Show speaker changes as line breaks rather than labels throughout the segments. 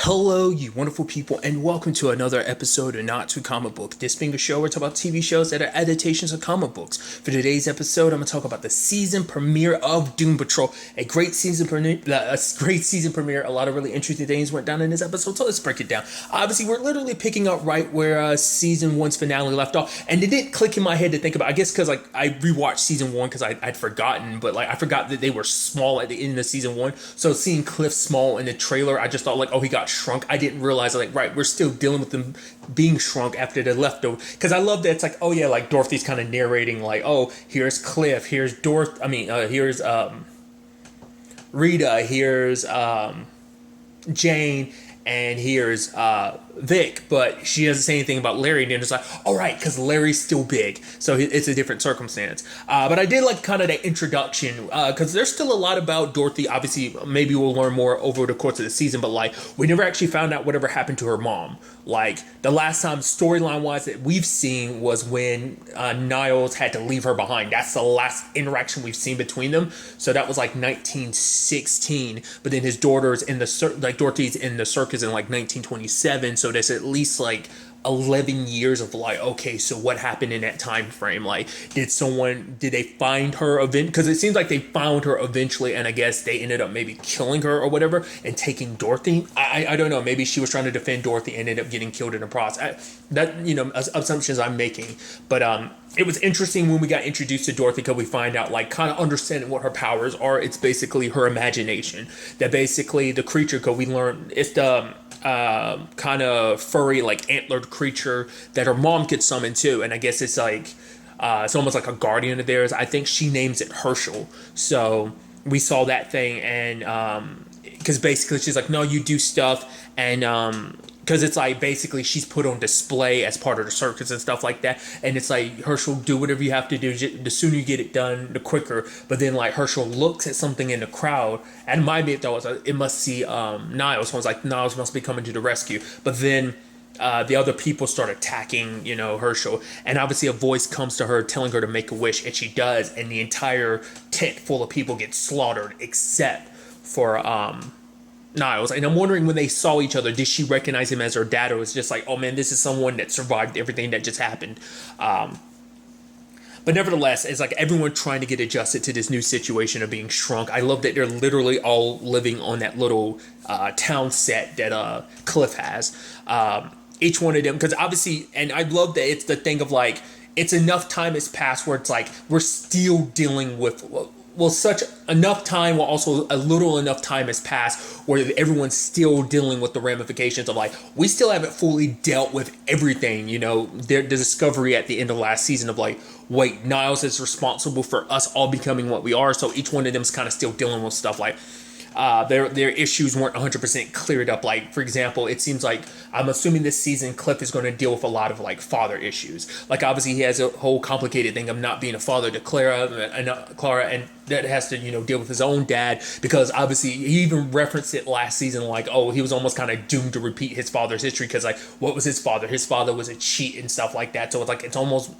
Hello, you wonderful people, and welcome to another episode of Not Too Comic Book. This being a show where we talk about TV shows that are adaptations of comic books. For today's episode, I'm going to talk about the season premiere of Doom Patrol. A great season premiere. A lot of really interesting things went down in this episode, so let's break it down. Obviously, we're literally picking up right where season one's finale left off, and it didn't click in my head to think about. I guess because I rewatched season one because I'd forgotten, but I forgot that they were small at the end of season one. So seeing Cliff small in the trailer, I just thought oh, he got shrunk. I didn't realize right, we're still dealing with them being shrunk after the leftover. Because I love that it's oh yeah, Dorothy's kind of narrating oh, here's Cliff, here's here's Rita, here's Jane, and here's Vic, but she doesn't say anything about Larry, and then it's all right, because Larry's still big, so it's a different circumstance. But I did like kind of that introduction, because there's still a lot about Dorothy. Obviously, maybe we'll learn more over the course of the season, but we never actually found out whatever happened to her mom. The last time storyline wise that we've seen was when Niles had to leave her behind. That's the last interaction we've seen between them. So that was 1916, but then his daughter's in the Dorothy's in the circus in 1927. So there's at least 11 years of okay, so what happened in that time frame? Did they find her because it seems like they found her eventually, and I guess they ended up maybe killing her or whatever and taking Dorothy. I don't know, maybe she was trying to defend Dorothy and ended up getting killed in the process. Assumptions I'm making, but it was interesting when we got introduced to Dorothy, because we find out kind of understanding what her powers are. It's basically her imagination, that basically the creature, because we learned it's the kind of furry antlered creature that her mom could summon too, and I guess it's it's almost like a guardian of theirs. I think she names it Herschel. So we saw that thing, and because basically she's no, you do stuff, and because it's basically she's put on display as part of the circus and stuff like that, and it's Herschel, do whatever you have to do. The sooner you get it done, the quicker. But then Herschel looks at something in the crowd, and my bit though was it must see Niles. So I was Niles must be coming to the rescue. But then the other people start attacking Herschel, and obviously a voice comes to her telling her to make a wish, and she does, and the entire tent full of people get slaughtered except for Niles. And I'm wondering, when they saw each other, did she recognize him as her dad, or was it just oh man, this is someone that survived everything that just happened? But nevertheless, it's everyone trying to get adjusted to this new situation of being shrunk. I love that they're literally all living on that little town set that Cliff has. Each one of them, because obviously, and I love that it's the thing of it's enough time has passed where it's we're still dealing with such enough time, while also a little enough time has passed where everyone's still dealing with the ramifications of we still haven't fully dealt with everything. The discovery at the end of last season of wait, Niles is responsible for us all becoming what we are. So each one of them is kind of still dealing with stuff their issues weren't 100% cleared up. For example, it seems I'm assuming this season Cliff is going to deal with a lot of father issues. Obviously he has a whole complicated thing of not being a father to Clara, and that has to deal with his own dad, because obviously he even referenced it last season oh, he was almost kind of doomed to repeat his father's history, because what was his father? His father was a cheat and stuff like that. So it's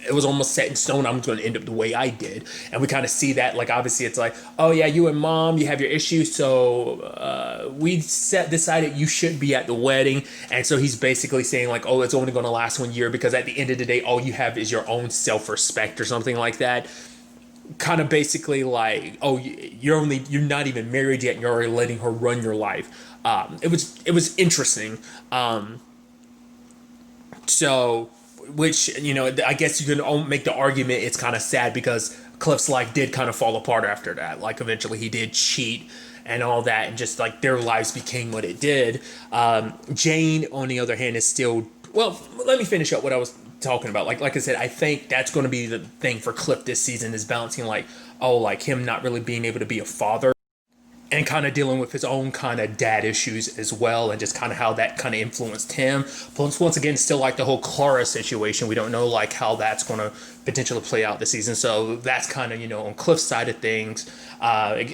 it was almost set in stone, I'm going to end up the way I did. And we kind of see that, obviously it's oh yeah, you and mom, you have your issues, so we decided you shouldn't be at the wedding. And so he's basically saying oh, it's only going to last 1 year, because at the end of the day, all you have is your own self-respect or something like that. Kind of basically oh, you're not even married yet, and you're already letting her run your life. It was interesting. So, which, I guess you can make the argument it's kind of sad, because Cliff's life did kind of fall apart after that. Eventually he did cheat and all that, and just their lives became what it did. Jane, on the other hand, is still, well, let me finish up what I was talking about. Like I said, I think that's going to be the thing for Cliff this season, is balancing him not really being able to be a father, and kind of dealing with his own kind of dad issues as well, and just kind of how that kind of influenced him. Plus, once again, still the whole Clara situation. We don't know how that's going to potentially play out this season. So that's kind of, on Cliff's side of things. I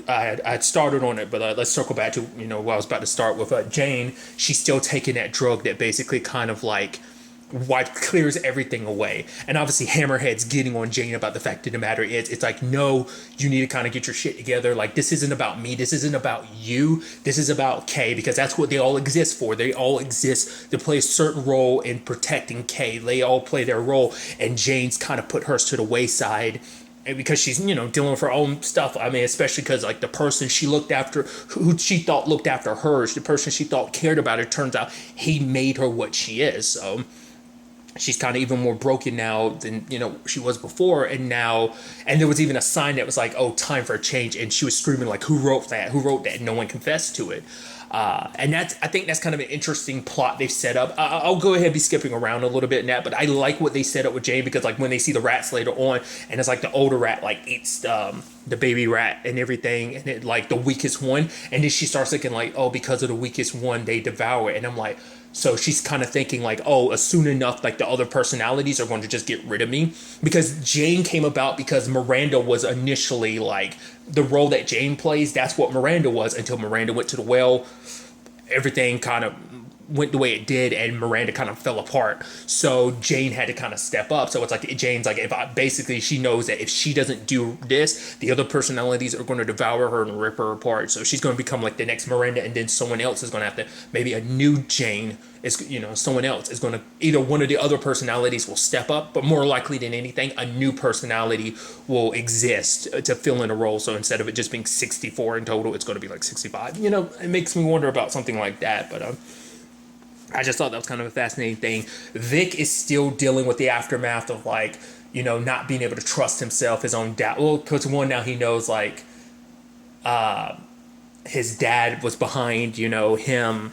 had started on it, but let's circle back to, what I was about to start with. Jane, she's still taking that drug that basically kind of clears everything away. And obviously Hammerhead's getting on Jane about the fact of the matter is, it's like, no, you need to kind of get your shit together. Like, this isn't about me. This isn't about you. This is about Kay, because that's what they all exist for. They all exist to play a certain role in protecting Kay. They all play their role, and Jane's kind of put hers to the wayside. And because she's, dealing with her own stuff. I mean, especially because, like, the person she looked after, who she thought looked after her, the person she thought cared about her, turns out he made her what she is. So she's kind of even more broken now than, she was before. And there was even a sign that was like, oh, time for a change. And she was screaming, like, who wrote that? Who wrote that? And no one confessed to it. And I think that's kind of an interesting plot they've set up. I'll go ahead and be skipping around a little bit in that, but I like what they set up with Jane, because, like, when they see the rats later on, and it's like the older rat, like, eats the baby rat and everything, and it, like, the weakest one, and then she starts thinking, like, oh, because of the weakest one, they devour it. And I'm like, so she's kind of thinking, like, oh, soon enough, like, the other personalities are going to just get rid of me. Because Jane came about because Miranda was initially, like, the role that Jane plays, that's what Miranda was, until Miranda went to the well. Everything kind of went the way it did, and Miranda kind of fell apart. So Jane had to kind of step up. So it's like, Jane's like, basically she knows that if she doesn't do this, the other personalities are going to devour her and rip her apart. So she's going to become like the next Miranda, and then someone else is going to have to, maybe a new Jane is, someone else is going to, either one of the other personalities will step up, but more likely than anything, a new personality will exist to fill in a role. So instead of it just being 64 in total, it's going to be like 65. It makes me wonder about something like that. But I just thought that was kind of a fascinating thing. Vic is still dealing with the aftermath of, like, not being able to trust himself, his own dad. Well, because one, now he knows, like, his dad was behind, him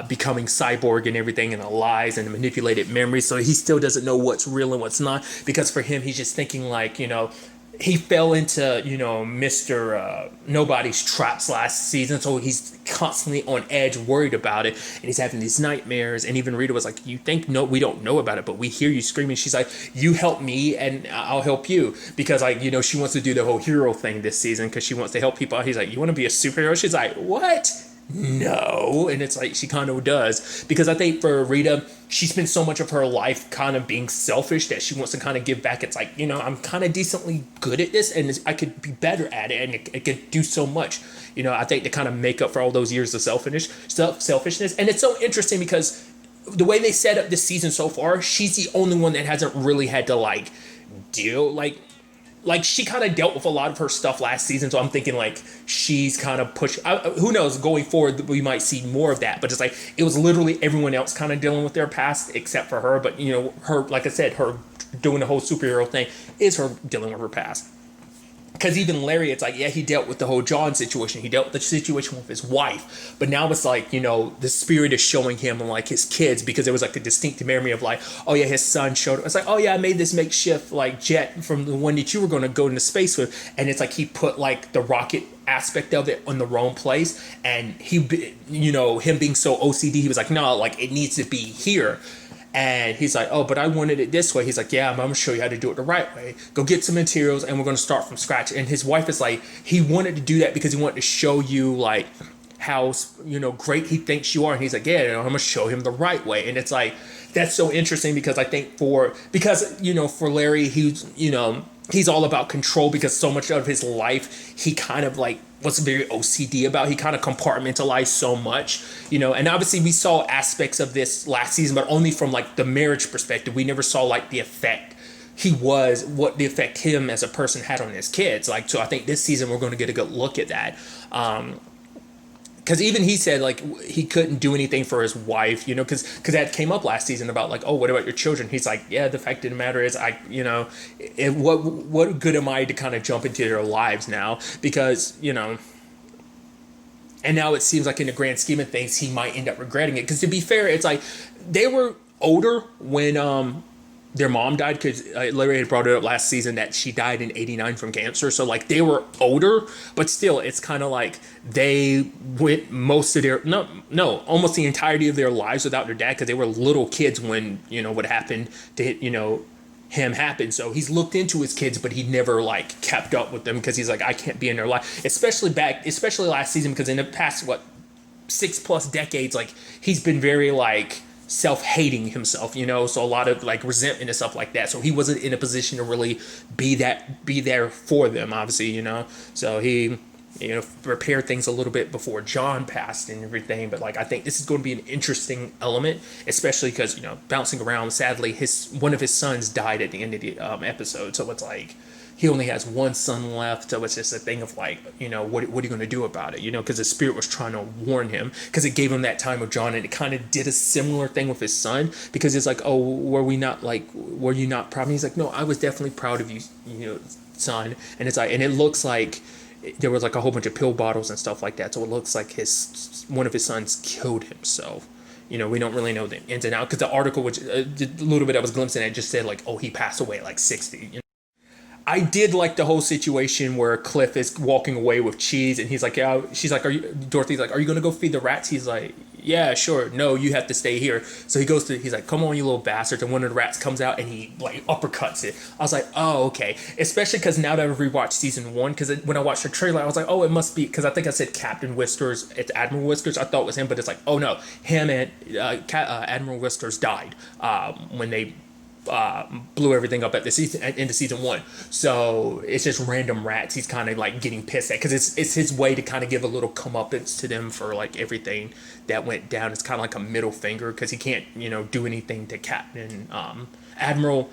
becoming cyborg and everything, and the lies and the manipulated memories. So he still doesn't know what's real and what's not, because for him, he's just thinking, like, he fell into, Mr. Nobody's traps last season, so he's constantly on edge, worried about it, and he's having these nightmares. And even Rita was like, you think, no, we don't know about it, but we hear you screaming. She's like, you help me and I'll help you, because, like, she wants to do the whole hero thing this season, because she wants to help people out. He's like, you want to be a superhero? She's like, what? No. And it's like, she kind of does, because I think for Rita, she spent so much of her life kind of being selfish that she wants to kind of give back. It's like, I'm kind of decently good at this, and I could be better at it, and it could do so much, I think, to kind of make up for all those years of selfishness. And it's so interesting because the way they set up this season so far, she's the only one that hasn't really had to, like, deal, like she kind of dealt with a lot of her stuff last season, so I'm thinking, like, she's kind of pushed. Who knows, going forward we might see more of that, but it's like, it was literally everyone else kind of dealing with their past except for her. But her, like I said, her doing the whole superhero thing is her dealing with her past. Because even Larry, it's like, yeah, he dealt with the whole John situation. He dealt with the situation with his wife. But now it's like, the spirit is showing him, like, his kids, because there was, like, a distinct memory of, like, oh, yeah, his son showed up. It's like, oh, yeah, I made this makeshift, like, jet from the one that you were going to go into space with. And it's like he put, like, the rocket aspect of it in the wrong place. And he, him being so OCD, he was like, no, like, it needs to be here. And he's like, oh, but I wanted it this way. He's like, yeah, I'm going to show you how to do it the right way. Go get some materials, and we're going to start from scratch. And his wife is like, he wanted to do that because he wanted to show you, like, how, great he thinks you are. And he's like, yeah, I'm going to show him the right way. And it's like, that's so interesting, because I think for Larry, he's all about control, because so much of his life, he kind of, like, was very OCD about. He kind of compartmentalized so much, and obviously we saw aspects of this last season, but only from, like, the marriage perspective. We never saw, like, the effect what the effect him as a person had on his kids. Like, so I think this season we're going to get a good look at that. Because even he said, like, he couldn't do anything for his wife, because that came up last season about, like, oh, what about your children? He's like, yeah, the fact of the matter is, what good am I to kind of jump into their lives now? Because, and now it seems like in the grand scheme of things, he might end up regretting it. Because to be fair, it's like, they were older when their mom died, because Larry had brought it up last season that she died in 89 from cancer. So, like, they were older, but still, it's kind of like they went most of their, almost the entirety of their lives without their dad, because they were little kids when, what happened to, him happened. So he's looked into his kids, but he never, like, kept up with them, because he's like, I can't be in their life. Especially last season, because in the past, 6+ decades, like, he's been very, like, self-hating himself, so a lot of like resentment and stuff like that. So he wasn't in a position to really be there for them, obviously, So he, prepared things a little bit before John passed and everything. But like, I think this is going to be an interesting element, especially because, bouncing around, sadly, one of his sons died at the end of the episode. So it's like, he only has one son left, so it's just a thing of like, what are you going to do about it? Because the spirit was trying to warn him, because it gave him that time with John, and it kind of did a similar thing with his son, because it's like, oh, were you not proud of me? He's like, no, I was definitely proud of you, son. And it's like, and it looks like there was like a whole bunch of pill bottles and stuff like that, so it looks like one of his sons killed himself. We don't really know the ins and outs, because the article, which a little bit I was glimpsing at, just said like, oh, he passed away at like 60. I did like the whole situation where Cliff is walking away with Cheese, and he's like, yeah, she's like, Dorothy's like, are you going to go feed the rats? He's like, yeah, sure. No, you have to stay here. So he's like, come on, you little bastards. And one of the rats comes out and he like uppercuts it. I was like, oh, okay. Especially because now that I've rewatched season 1, because when I watched the trailer, I was like, oh, it must be, because I think I said Captain Whiskers, it's Admiral Whiskers. I thought it was him, but it's like, oh no, him and Admiral Whiskers died when they blew everything up at the end of season 1. So it's just random rats he's kind of like getting pissed at, because it's his way to kind of give a little comeuppance to them for like everything that went down. It's kind of like a middle finger, because he can't do anything to Captain Admiral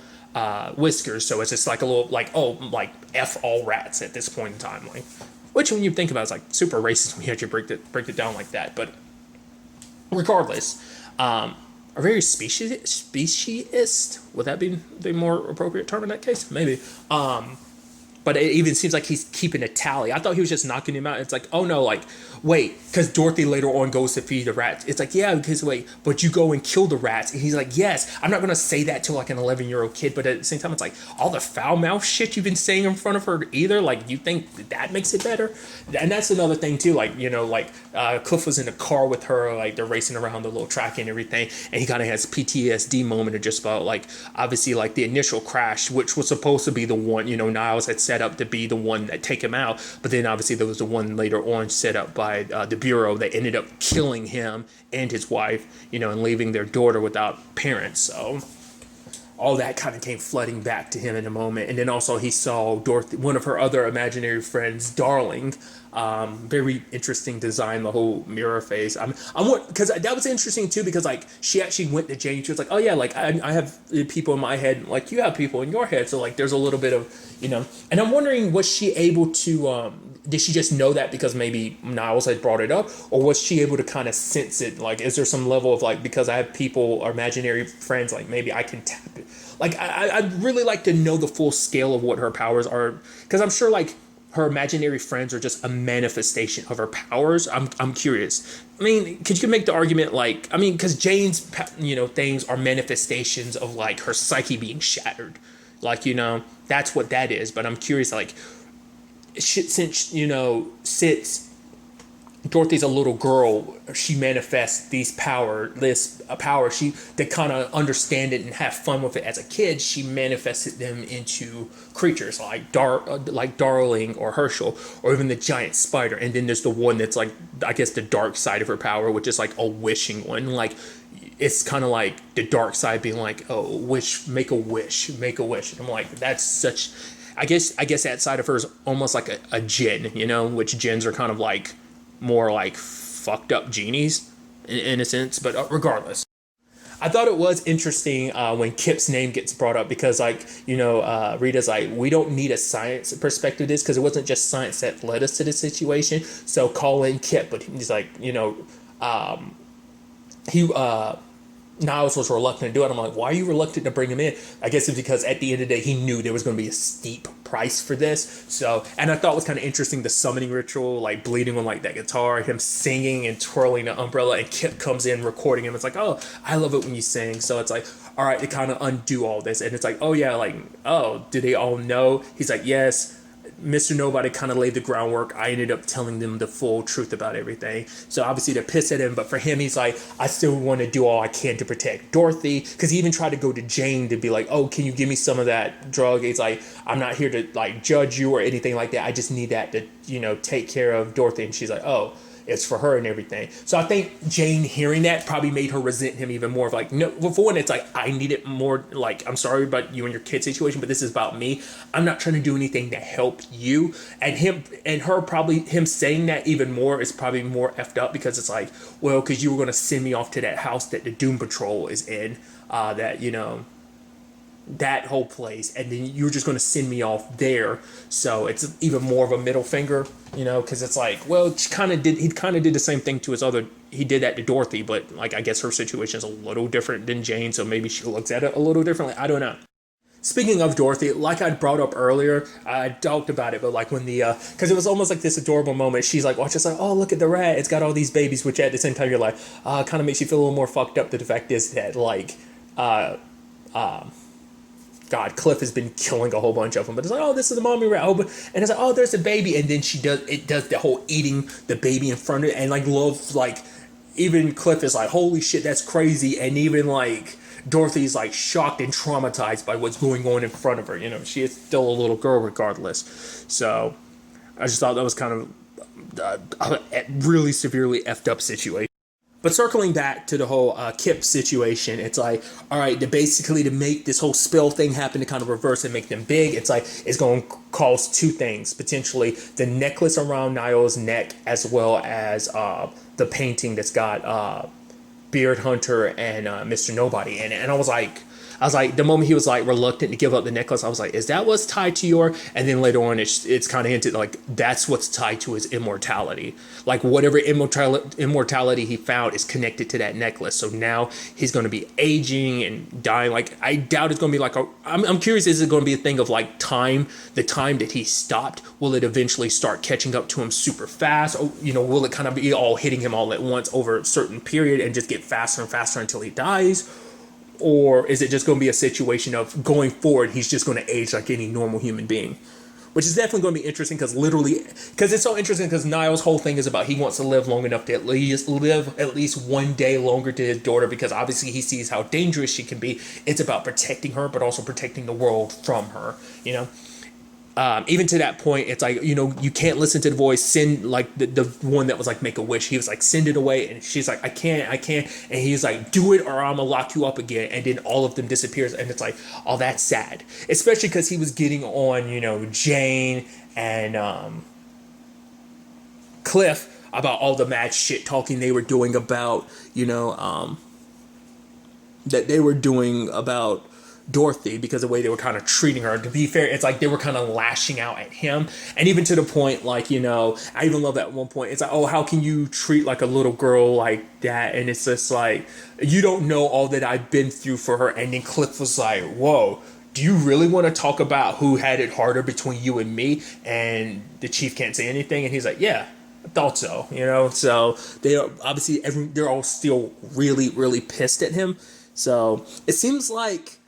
Whiskers. So it's just like a little like, oh, like F all rats at this point in time, like, which when you think about it, it's like super racist when you actually break it down like that. But regardless, are very speciesist. Would that be the more appropriate term in that case? Maybe. But it even seems like he's keeping a tally. I thought he was just knocking him out. It's like, oh no, like, wait, because Dorothy later on goes to feed the rats. It's like, yeah, because wait, but you go and kill the rats. And he's like, yes, I'm not going to say that to like an 11-year-old kid. But at the same time, it's like, all the foul mouth shit you've been saying in front of her either. Like, you think that makes it better? And that's another thing too. Like, Cliff was in the car with her, like they're racing around the little track and everything. And he kind of has PTSD moment of just about like, obviously like the initial crash, which was supposed to be the one, Niles had set up to be the one that take him out, but then obviously there was the one later on set up by the Bureau that ended up killing him and his wife, and leaving their daughter without parents. So all that kind of came flooding back to him in a moment. And then also he saw Dorothy, one of her other imaginary friends, Darling. Very interesting design, the whole mirror face. I'm because that was interesting too, because like she actually went to Jane. She was like, oh yeah, like I have people in my head, like you have people in your head. So like there's a little bit of, and I'm wondering, was she able to, did she just know that because maybe Niles had brought it up, or was she able to kind of sense it? Like, is there some level of like, because I have people or imaginary friends, like maybe I can tap it. Like I'd really like to know the full scale of what her powers are, because I'm sure like her imaginary friends are just a manifestation of her powers. I'm curious. I mean, could you make the argument like, I mean, because Jane's things are manifestations of like her psyche being shattered, like that's what that is. But I'm curious, like, since Dorothy's a little girl, she manifests this power, she to kind of understand it and have fun with it as a kid. She manifested them into creatures like Darling or Herschel, or even the giant spider. And then there's the one that's like, I guess, the dark side of her power, which is like a wishing one. Like, it's kind of like the dark side being like, oh, make a wish. And I'm like, that's such, I guess that side of her is almost like a djinn, which djinns are kind of like more like fucked up genies in a sense. But regardless, I thought it was interesting when Kip's name gets brought up, because like Rita's like, we don't need a science perspective to this, because it wasn't just science that led us to this situation, so call in Kip. But he's like, Niles was reluctant to do it. I'm like, why are you reluctant to bring him in? I guess it's because at the end of the day, he knew there was going to be a steep price for this. So, and I thought it was kind of interesting, the summoning ritual, like bleeding on like that guitar, him singing and twirling the umbrella, and Kip comes in recording him. It's like, oh, I love it when you sing. So it's like, all right, to kind of undo all this. And it's like, oh yeah, like, oh, do they all know? He's like, yes. Mr. Nobody kind of laid the groundwork. I ended up telling them the full truth about everything. So obviously they're pissed at him, but for him, he's like, I still want to do all I can to protect Dorothy, because he even tried to go to Jane to be like, oh, can you give me some of that drug? He's like, I'm not here to like judge you or anything like that. I just need that to, take care of Dorothy. And she's like, oh, it's for her and everything. So I think Jane hearing that probably made her resent him even more. Of like, no, well, for one, it's like, I need it more. Like, I'm sorry about you and your kid situation, but this is about me. I'm not trying to do anything to help you. And her probably, him saying that even more is probably more effed up, because it's like, well, because you were going to send me off to that house that the Doom Patrol is in, that, you know, that whole place, and then you're just going to send me off there. So it's even more of a middle finger, you know, because it's like, well, he kind of did the same thing to he did that to Dorothy, but like, I guess her situation is a little different than Jane, so maybe she looks at it a little differently. I don't know. Speaking of Dorothy, like I brought up earlier, I talked about it, but like when because it was almost like this adorable moment. She's like, oh, just like, oh, look at the rat. It's got all these babies, which at the same time you're like, kind of makes you feel a little more fucked up. The fact is that like, God, Cliff has been killing a whole bunch of them, but it's like, oh, this is the mommy rat, and it's like, oh, there's a baby, and then it does the whole eating the baby in front of it, and like love, like even Cliff is like, holy shit, that's crazy, and even like Dorothy's like shocked and traumatized by what's going on in front of her. You know, she is still a little girl regardless. So I just thought that was kind of a really severely effed up situation. But circling back to the whole Kip situation, it's like, all right, to make this whole spill thing happen, to kind of reverse and make them big, it's like, it's going to cause two things, potentially the necklace around Niall's neck, as well as the painting that's got Beard Hunter and Mr. Nobody in it. And I was like, the moment he was like reluctant to give up the necklace, I was like, is that what's tied to your? And then later on, it's kind of hinted like that's what's tied to his immortality. Like whatever immortality he found is connected to that necklace. So now he's going to be aging and dying. Like I doubt it's going to be like I'm curious, is it going to be a thing of like time? The time that he stopped, will it eventually start catching up to him super fast? Or, you know, will it kind of be all hitting him all at once over a certain period and just get faster and faster until he dies? Or is it just going to be a situation of going forward, he's just going to age like any normal human being? Which is definitely going to be interesting, because it's so interesting, because Niall's whole thing is about he wants to live long enough to at least one day longer to his daughter, because obviously he sees how dangerous she can be. It's about protecting her, but also protecting the world from her, you know? Even to that point, it's like, you know, you can't listen to the voice, send like the one that was like make a wish. He was like, send it away. And she's like, I can't. And he's like, do it or I'm gonna lock you up again. And then all of them disappears. And it's like, oh, that's sad. Especially because he was getting on, you know, Jane and Cliff about all the mad shit talking they were doing about, you know, that they were doing about Dorothy, because of the way they were kind of treating her. To be fair, it's like they were kind of lashing out at him, and even to the point, like, you know, I even love that at one point, it's like, oh, how can you treat like a little girl like that? And it's just like, you don't know all that I've been through for her. And then Cliff was like, whoa, do you really want to talk about who had it harder between you and me? And the chief can't say anything, and he's like, yeah, I thought so, you know. So they are obviously they're all still really, really pissed at him. So it seems like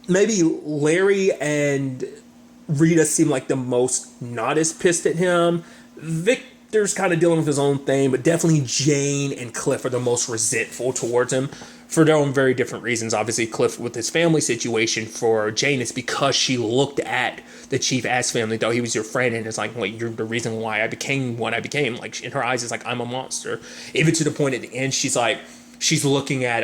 maybe Larry and Rita seem like the most not as pissed at him. Victor's kind of dealing with his own thing, but definitely Jane and Cliff are the most resentful towards him for their own very different reasons. Obviously, Cliff with his family situation. For Jane, it's because she looked at the chief as family, though he was your friend, and it's like, wait, you're the reason why I became what I became. Like, in her eyes, it's like, I'm a monster. Even to the point at the end, she's looking at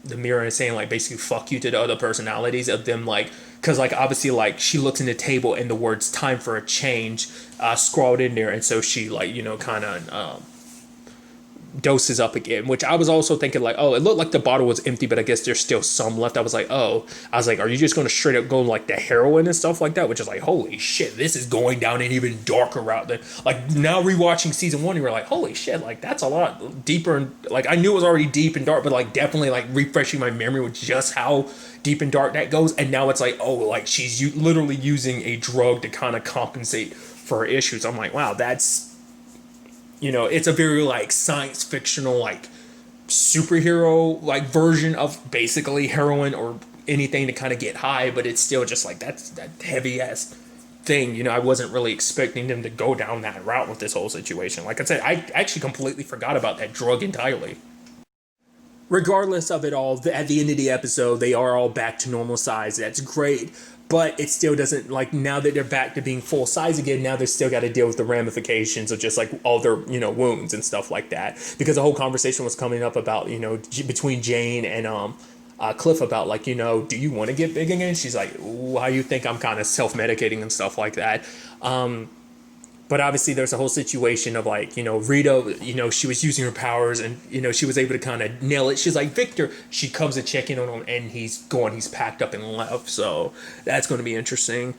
the mirror and saying like basically fuck you to the other personalities of them, like, because like obviously like she looks in the table and the words time for a change scrawled in there, and so she like, you know, kind of doses up again, which I was also thinking like, oh, it looked like the bottle was empty, but I guess there's still some left. I was like, are you just going to straight up go like the heroin and stuff like that? Which is like, holy shit, this is going down an even darker route than, like, now rewatching season 1, you were like, holy shit, like that's a lot deeper, and like I knew it was already deep and dark, but like definitely like refreshing my memory with just how deep and dark that goes. And now it's like, oh, like she's literally using a drug to kind of compensate for her issues. I'm like, wow, that's, you know, it's a very like science fictional, like superhero like version of basically heroin or anything to kind of get high, but it's still just like that's that heavy ass thing. You know, I wasn't really expecting them to go down that route with this whole situation. Like I said, I actually completely forgot about that drug entirely. Regardless of it all, at the end of the episode, they are all back to normal size. That's great. but it still doesn't, like, now that they're back to being full size again, now they still got to deal with the ramifications of just like all their, wounds and stuff like that, because the whole conversation was coming up about, between Jane and Cliff about, like, do you want to get big again? She's like, why you think I'm kind of self-medicating and stuff like that. But obviously there's a whole situation of, like, Rita, she was using her powers, and, she was able to kind of nail it. She's like, Victor, she comes to check in on him, and he's packed up and left. So that's going to be interesting.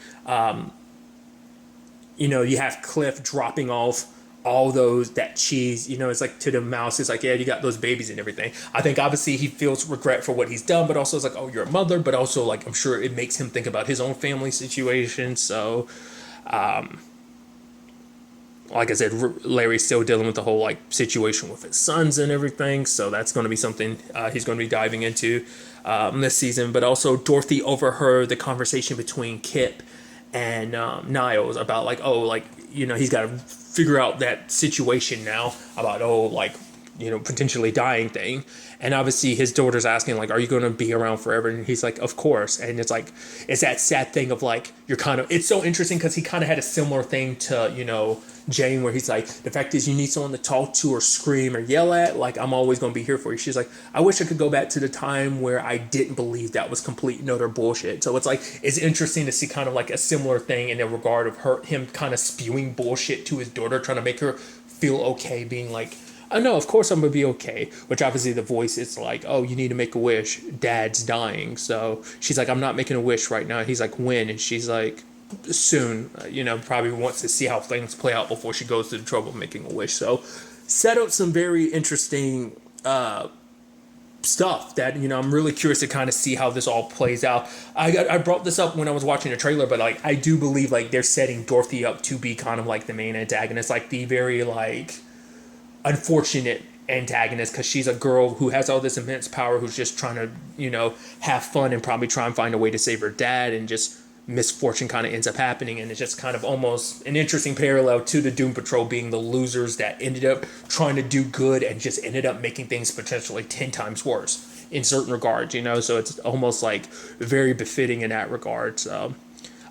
You have Cliff dropping off all that cheese, it's like to the mouse. It's like, yeah, you got those babies and everything. I think obviously he feels regret for what he's done, but also it's like, oh, you're a mother, but also, like, I'm sure it makes him think about his own family situation. So, like I said, Larry's still dealing with the whole, like, situation with his sons and everything. So that's going to be something he's going to be diving into this season. But also Dorothy overheard the conversation between Kip and Niles about, like, oh, like, he's got to figure out that situation now about, oh, like, potentially dying thing. And obviously his daughter's asking, like, are you going to be around forever? And he's like, of course. And it's like, it's that sad thing of, like, it's so interesting because he kind of had a similar thing to, Jane, where he's like, the fact is you need someone to talk to or scream or yell at, like, I'm always going to be here for you. She's like, I wish I could go back to the time where I didn't believe that was complete and utter bullshit. So it's like, it's interesting to see kind of like a similar thing in the regard of him kind of spewing bullshit to his daughter, trying to make her feel okay, being like, oh no, of course I'm gonna be okay. Which obviously the voice is like, oh, you need to make a wish, Dad's dying. So she's like, I'm not making a wish right now. He's like, when? And she's like, soon. Probably wants to see how things play out before she goes to the trouble of making a wish. So set up some very interesting stuff that, I'm really curious to kind of see how this all plays out. I brought this up when I was watching the trailer, but, like, I do believe, like, they're setting Dorothy up to be kind of like the main antagonist, like the very, like, unfortunate antagonist, because she's a girl who has all this immense power, who's just trying to, have fun and probably try and find a way to save her dad, and just misfortune kind of ends up happening. And it's just kind of almost an interesting parallel to the Doom Patrol being the losers that ended up trying to do good and just ended up making things potentially 10 times worse in certain regards, so it's almost like very befitting in that regard. So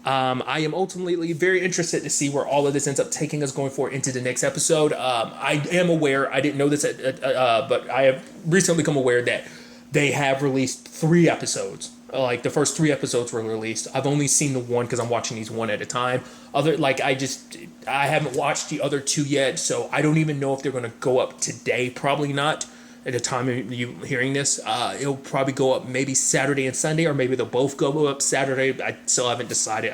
I am ultimately very interested to see where all of this ends up taking us going forward into the next episode. I am aware, I didn't know this, but I have recently become aware that they have released 3 episodes. Like, the first 3 episodes were released. I've only seen the one because I'm watching these one at a time. I haven't watched the other 2 yet, so I don't even know if they're going to go up today. Probably not. At the time of you hearing this, it'll probably go up maybe Saturday and Sunday, or maybe they'll both go up Saturday. I still haven't decided.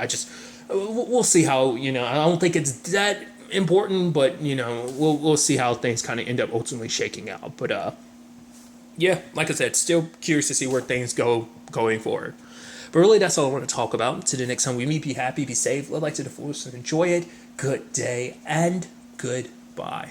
We'll see how, I don't think it's that important, but, we'll see how things kind of end up ultimately shaking out. But, yeah, like I said, still curious to see where things go going forward. But really, that's all I want to talk about. Until the next time we meet, be happy, be safe, live life to the fullest, and enjoy it. Good day, and goodbye.